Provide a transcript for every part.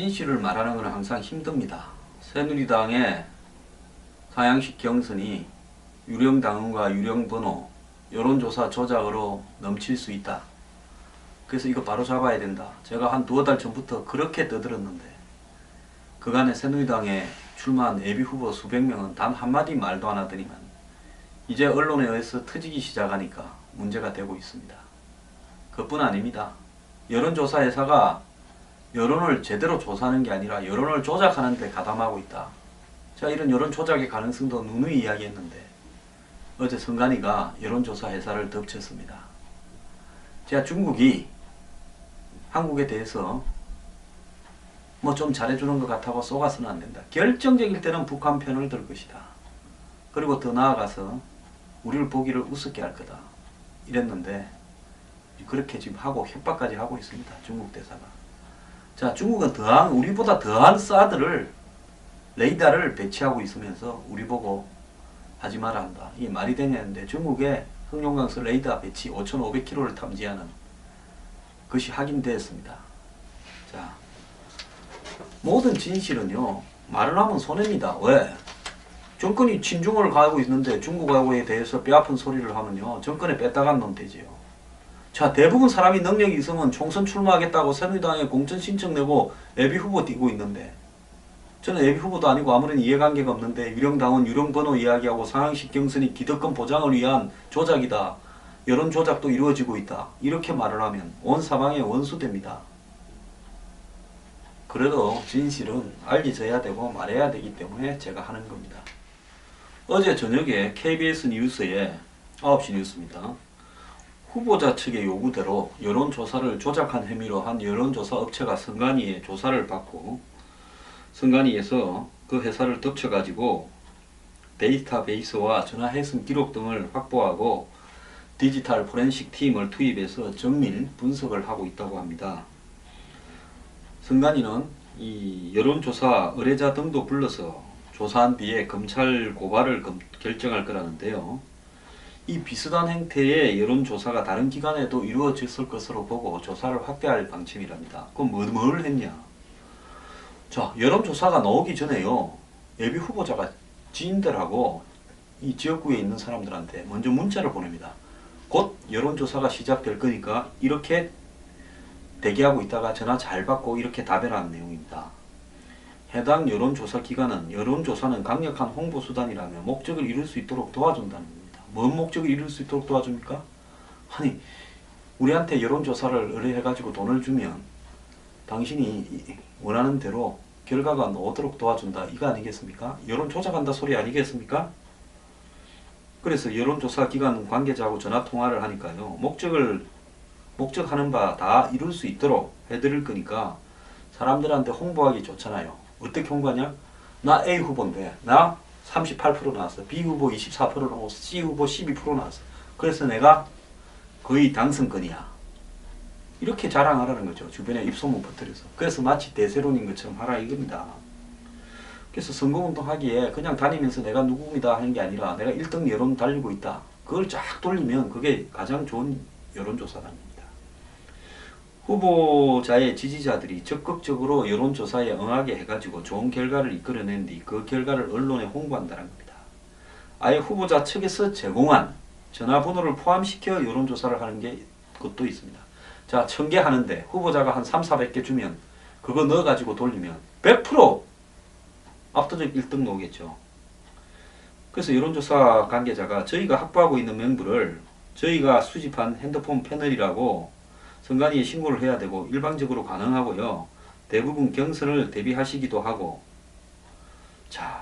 진실을 말하는 것은 항상 힘듭니다. 새누리당의 상향식 경선이 유령당원과 유령번호 여론조사 조작으로 넘칠 수 있다. 그래서 이거 바로 잡아야 된다. 제가 한 두어 달 전부터 그렇게 떠들었는데 그간에 새누리당에 출마한 예비후보 수백 명은 단 한마디 말도 안 하더니만 이제 언론에 의해서 터지기 시작하니까 문제가 되고 있습니다. 그뿐 아닙니다. 여론조사 회사가 여론을 제대로 조사하는 게 아니라 여론을 조작하는 데 가담하고 있다. 제가 이런 여론 조작의 가능성도 누누이 이야기했는데 어제 성간이가 여론조사 회사를 덮쳤습니다. 제가 중국이 한국에 대해서 뭐 좀 잘해주는 것 같다고 쏘가서는 안 된다. 결정적일 때는 북한 편을 들 것이다. 그리고 더 나아가서 우리를 보기를 우습게 할 거다. 이랬는데 그렇게 지금 하고 협박까지 하고 있습니다. 중국 대사가. 자, 중국은 우리보다 더한 사드를 레이더를 배치하고 있으면서 우리 보고 하지 마라 한다. 이게 말이 되냐는데 중국의 흑룡강서 레이더 배치 5,500km를 탐지하는 것이 확인되었습니다. 자, 모든 진실은요 말을 하면 손해입니다. 왜? 정권이 친중을 가고 있는데 중국하고에 대해서 뼈아픈 소리를 하면요 정권에 뺐다간 놈 되지요. 자, 대부분 사람이 능력이 있으면 총선 출마하겠다고 새누리당에 공천 신청 내고 예비후보 뛰고 있는데 저는 예비후보도 아니고 아무런 이해관계가 없는데 유령당원 유령번호 이야기하고 상향식 경선이 기득권 보장을 위한 조작이다. 여론 조작도 이루어지고 있다. 이렇게 말을 하면 온 사방에 원수됩니다. 그래도 진실은 알려져야 되고 말해야 되기 때문에 제가 하는 겁니다. 어제 저녁에 KBS 뉴스에 9시 뉴스입니다. 후보자 측의 요구대로 여론조사를 조작한 혐의로 한 여론조사 업체가 성간이의 조사를 받고 성간이에서 그 회사를 덮쳐가지고 데이터베이스와 전화해선 기록 등을 확보하고 디지털 포렌식 팀을 투입해서 정밀 분석을 하고 있다고 합니다. 성간이는 이 여론조사 의뢰자 등도 불러서 조사한 뒤에 검찰 고발을 결정할 거라는데요. 이 비슷한 형태의 여론조사가 다른 기관에도 이루어졌을 것으로 보고 조사를 확대할 방침이랍니다. 그럼 뭘 했냐? 자, 여론조사가 나오기 전에요. 예비후보자가 지인들하고 이 지역구에 있는 사람들한테 먼저 문자를 보냅니다. 곧 여론조사가 시작될 거니까 이렇게 대기하고 있다가 전화 잘 받고 이렇게 답변하는 내용입니다. 해당 여론조사 기관은 여론조사는 강력한 홍보수단이라며 목적을 이룰 수 있도록 도와준다는 겁니다. 뭔 목적을 이룰 수 있도록 도와줍니까? 아니, 우리한테 여론조사를 의뢰해가지고 돈을 주면 당신이 원하는 대로 결과가 나오도록 도와준다. 이거 아니겠습니까? 여론 조작한다 소리 아니겠습니까? 그래서 여론조사 기관 관계자하고 전화통화를 하니까요. 목적하는 바 다 이룰 수 있도록 해드릴 거니까 사람들한테 홍보하기 좋잖아요. 어떻게 홍보하냐? 나 A 후보인데 나 38% 나왔어. B 후보 24% 나왔어. C 후보 12% 나왔어. 그래서 내가 거의 당선권이야. 이렇게 자랑하라는 거죠. 주변에 입소문 퍼뜨려서. 그래서 마치 대세론인 것처럼 하라 이겁니다. 그래서 선거운동 하기에 그냥 다니면서 내가 누구입니다 하는 게 아니라 내가 1등 여론 달리고 있다. 그걸 쫙 돌리면 그게 가장 좋은 여론조사단입니다. 후보자의 지지자들이 적극적으로 여론조사에 응하게 해가지고 좋은 결과를 이끌어낸 뒤 그 결과를 언론에 홍보한다는 겁니다. 아예 후보자 측에서 제공한 전화번호를 포함시켜 여론조사를 하는 게 그것도 있습니다. 자, 1000개 하는데 후보자가 한 3,400개 주면 그거 넣어가지고 돌리면 100% 압도적 1등 나오겠죠. 그래서 여론조사 관계자가 저희가 확보하고 있는 명부를 저희가 수집한 핸드폰 패널이라고 선관위에 신고를 해야 되고 일방적으로 가능하고요. 대부분 경선을 대비하시기도 하고. 자,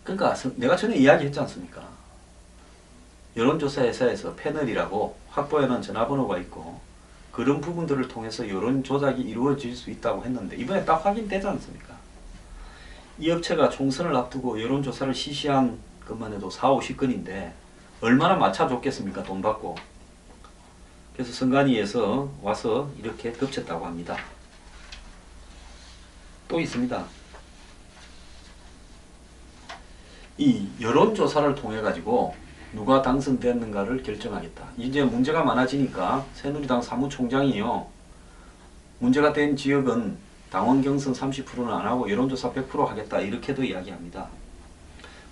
그러니까 내가 전에 이야기했지 않습니까? 여론조사 회사에서 패널이라고 확보해놓은 전화번호가 있고 그런 부분들을 통해서 여론 조작이 이루어질 수 있다고 했는데 이번에 딱 확인되지 않습니까? 이 업체가 총선을 앞두고 여론조사를 실시한 것만 해도 40~50건인데 얼마나 맞춰줬겠습니까? 돈 받고. 그래서 선관위에서 와서 이렇게 덮쳤다고 합니다. 또 있습니다. 이 여론조사를 통해 가지고 누가 당선됐는가를 결정하겠다. 이제 문제가 많아지니까 새누리당 사무총장이요. 문제가 된 지역은 당원 경선 30%는 안 하고 여론조사 100% 하겠다 이렇게도 이야기합니다.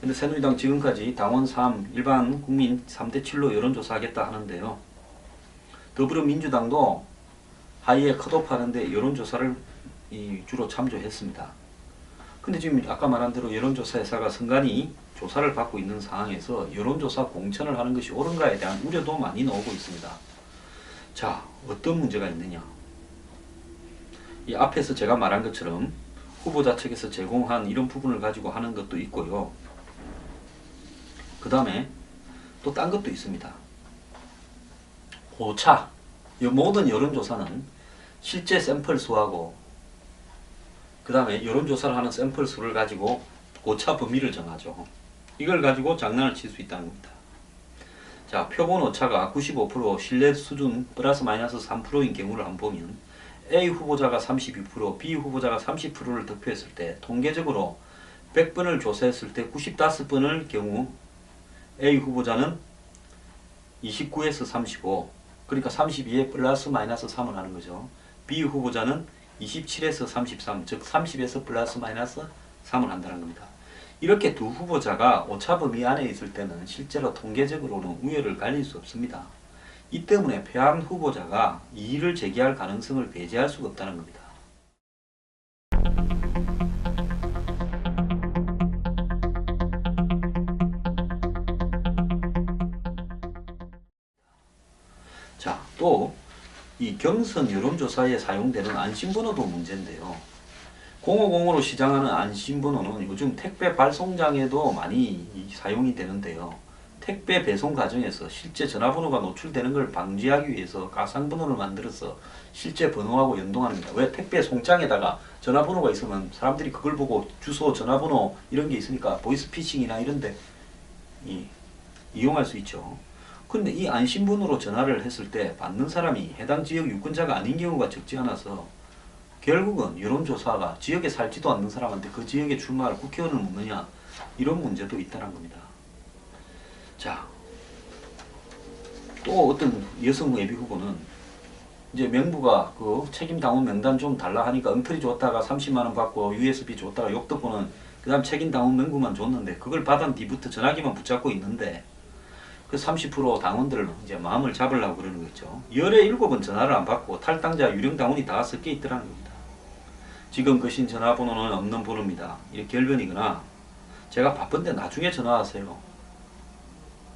근데 새누리당 지금까지 당원 3, 일반 국민 3대 7로 여론조사 하겠다 하는데요. 더불어민주당도 하이에 컷오프 하는데 여론조사를 주로 참조했습니다. 근데 지금 아까 말한 대로 여론조사 회사가 선관위 조사를 받고 있는 상황에서 여론조사 공천을 하는 것이 옳은가에 대한 우려도 많이 나오고 있습니다. 자, 어떤 문제가 있느냐. 이 앞에서 제가 말한 것처럼 후보자 측에서 제공한 이런 부분을 가지고 하는 것도 있고요. 그 다음에 또 딴 것도 있습니다. 오차. 모든 여론조사는 실제 샘플 수하고 그 다음에 여론조사를 하는 샘플 수를 가지고 오차 범위를 정하죠. 이걸 가지고 장난을 칠 수 있다는 겁니다. 자, 표본 오차가 95% 신뢰 수준 플러스 마이너스 3%인 경우를 한번 보면 A 후보자가 32%, B 후보자가 30%를 득표했을 때 통계적으로 100번을 조사했을 때 95번의 경우 A 후보자는 29에서 35, 그러니까 32에 플러스 마이너스 3을 하는 거죠. B 후보자는 27에서 33, 즉 30에서 플러스 마이너스 3을 한다는 겁니다. 이렇게 두 후보자가 오차 범위 안에 있을 때는 실제로 통계적으로는 우열을 가릴 수 없습니다. 이 때문에 패한 후보자가 이의를 제기할 가능성을 배제할 수가 없다는 겁니다. 자, 또 이 경선 여론조사에 사용되는 안심번호도 문제인데요. 0505로 시작하는 안심번호는 요즘 택배 발송장에도 많이 사용이 되는데요. 택배 배송 과정에서 실제 전화번호가 노출되는 걸 방지하기 위해서 가상번호를 만들어서 실제 번호하고 연동합니다. 왜? 택배 송장에다가 전화번호가 있으면 사람들이 그걸 보고 주소, 전화번호 이런 게 있으니까 보이스피싱이나 이런데 이용할 수 있죠. 근데 이 안심번호로 전화를 했을 때 받는 사람이 해당 지역 유권자가 아닌 경우가 적지 않아서 결국은 여론조사가 지역에 살지도 않는 사람한테 그 지역에 출마할 국회의원을 묻느냐 이런 문제도 있다는 겁니다. 자, 또 어떤 여성 예비 후보는 이제 명부가 그 책임 당원 명단 좀 달라 하니까 엉터리 줬다가 30만 원 받고 USB 줬다가 욕 듣고는 그 다음 책임 당원 명부만 줬는데 그걸 받은 뒤부터 전화기만 붙잡고 있는데 그 30% 당원들은 이제 마음을 잡으려고 그러는 거죠. 열에 7번 전화를 안 받고 탈당자 유령 당원이 다 섞여 있더라는 겁니다. 지금 거신 전화번호는 없는 번호입니다. 이렇게 결변이거나 제가 바쁜데 나중에 전화하세요.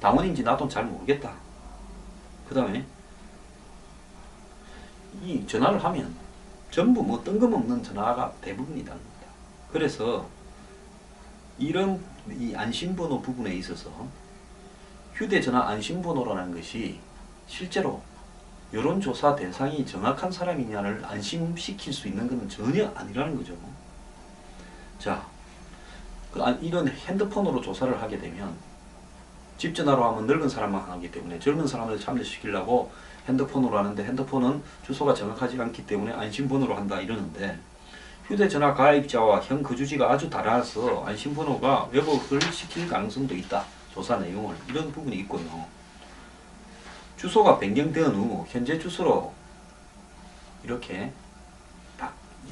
당원인지 나도 잘 모르겠다. 그 다음에 이 전화를 하면 전부 뭐 뜬금없는 전화가 대부분이라는 겁니다. 그래서 이런 이 안심번호 부분에 있어서 휴대전화 안심번호라는 것이 실제로 여론조사 대상이 정확한 사람이냐를 안심시킬 수 있는 것은 전혀 아니라는 거죠. 자, 이런 핸드폰으로 조사를 하게 되면 집전화로 하면 늙은 사람만 하기 때문에 젊은 사람을 참여시키려고 핸드폰으로 하는데 핸드폰은 주소가 정확하지 않기 때문에 안심번호로 한다 이러는데 휴대전화 가입자와 현 거주지가 아주 달라서 안심번호가 왜곡을 시킬 가능성도 있다. 조사 내용을 이런 부분이 있고요. 주소가 변경된 후 현재 주소로 이렇게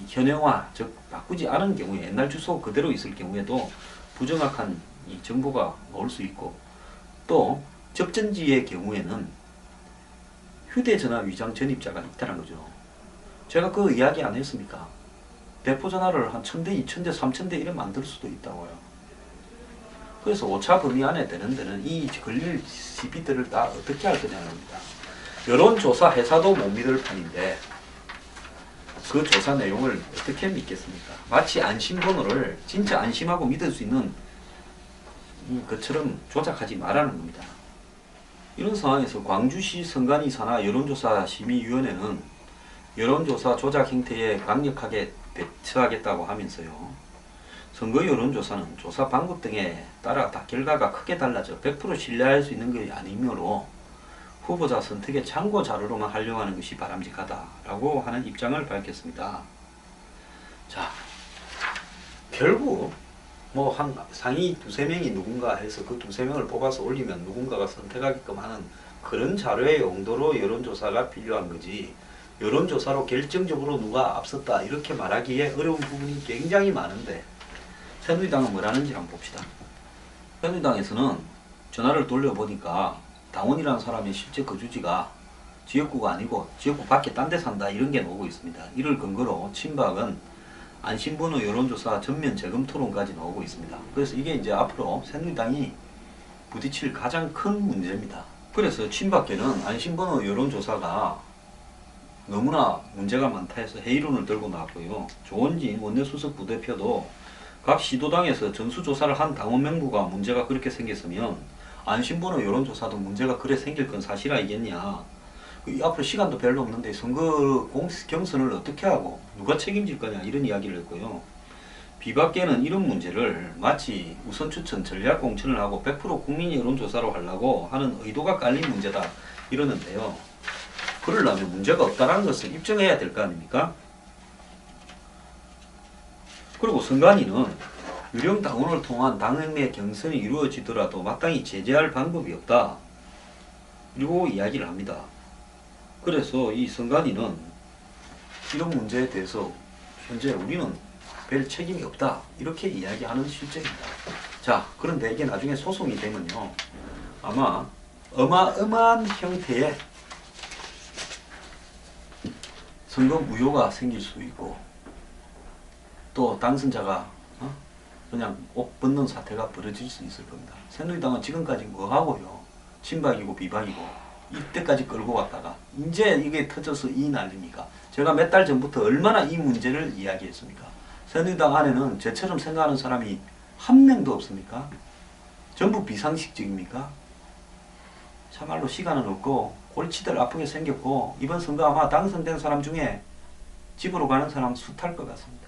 현행화 즉 바꾸지 않은 경우에 옛날 주소 그대로 있을 경우에도 부정확한 이 정보가 나올 수 있고 또 접전지의 경우에는 휴대전화 위장 전입자가 있다는 거죠. 제가 그 이야기 안 했습니까? 대포전화를 한 1000대, 2000대, 3000대 이래 만들 수도 있다고요. 그래서 오차 범위 안에 되는 데는 이 걸릴 시비들을 다 어떻게 할 거냐는 겁니다. 여론조사 회사도 못 믿을 판인데 그 조사 내용을 어떻게 믿겠습니까? 마치 안심번호를 진짜 안심하고 믿을 수 있는 것처럼 조작하지 말라는 겁니다. 이런 상황에서 광주시 선관위 산하 여론조사 심의위원회는 여론조사 조작 행태에 강력하게 대처하겠다고 하면서요. 선거 여론조사는 조사 방법 등에 따라 다 결과가 크게 달라져 100% 신뢰할 수 있는 것이 아니므로 후보자 선택의 참고 자료로만 활용하는 것이 바람직하다라고 하는 입장을 밝혔습니다. 자, 결국 뭐 한 상위 2~3명이 누군가 해서 그 2~3명을 뽑아서 올리면 누군가가 선택하게끔 하는 그런 자료의 용도로 여론조사가 필요한 거지 여론조사로 결정적으로 누가 앞섰다 이렇게 말하기에 어려운 부분이 굉장히 많은데 새누리당은 뭐라는지 한번 봅시다. 새누리당에서는 전화를 돌려보니까 당원이라는 사람의 실제 거주지가 지역구가 아니고 지역구 밖에 딴 데 산다 이런 게 나오고 있습니다. 이를 근거로 친박은 안심번호 여론조사 전면 재검 토론까지 나오고 있습니다. 그래서 이게 이제 앞으로 새누리당이 부딪힐 가장 큰 문제입니다. 그래서 친박계는 안심번호 여론조사가 너무나 문제가 많다 해서 회의론을 들고 나왔고요. 조원진 원내수석 부대표도 각 시도당에서 전수조사를 한 당원 명부가 문제가 그렇게 생겼으면 안심번호 여론조사도 문제가 그래 생길 건 사실 아니겠냐. 앞으로 시간도 별로 없는데 선거 경선을 어떻게 하고 누가 책임질 거냐 이런 이야기를 했고요. 비박계는 이런 문제를 마치 우선추천 전략공천을 하고 100% 국민 여론조사로 하려고 하는 의도가 깔린 문제다 이러는데요. 그러려면 문제가 없다는 것을 입증해야 될 거 아닙니까? 그리고 선관위는 유령 당원을 통한 당원 내 경선이 이루어지더라도 마땅히 제재할 방법이 없다. 그리고 이야기를 합니다. 그래서 이 선관위는 이런 문제에 대해서 현재 우리는 별 책임이 없다 이렇게 이야기하는 실정입니다. 자, 그런데 이게 나중에 소송이 되면요 아마 어마어마한 형태의 선거 무효가 생길 수 있고 또 당선자가 그냥 옷 벗는 사태가 벌어질 수 있을 겁니다. 새누리당은 지금까지 뭐 하고요, 친박이고 비박이고 이때까지 끌고 갔다가 이제 이게 터져서 이 난리입니까? 제가 몇 달 전부터 얼마나 이 문제를 이야기했습니까? 새누리당 안에는 저처럼 생각하는 사람이 한 명도 없습니까? 전부 비상식적입니까? 참말로 시간은 없고 골치들 아프게 생겼고 이번 선거 아마 당선된 사람 중에 집으로 가는 사람 숱할 것 같습니다.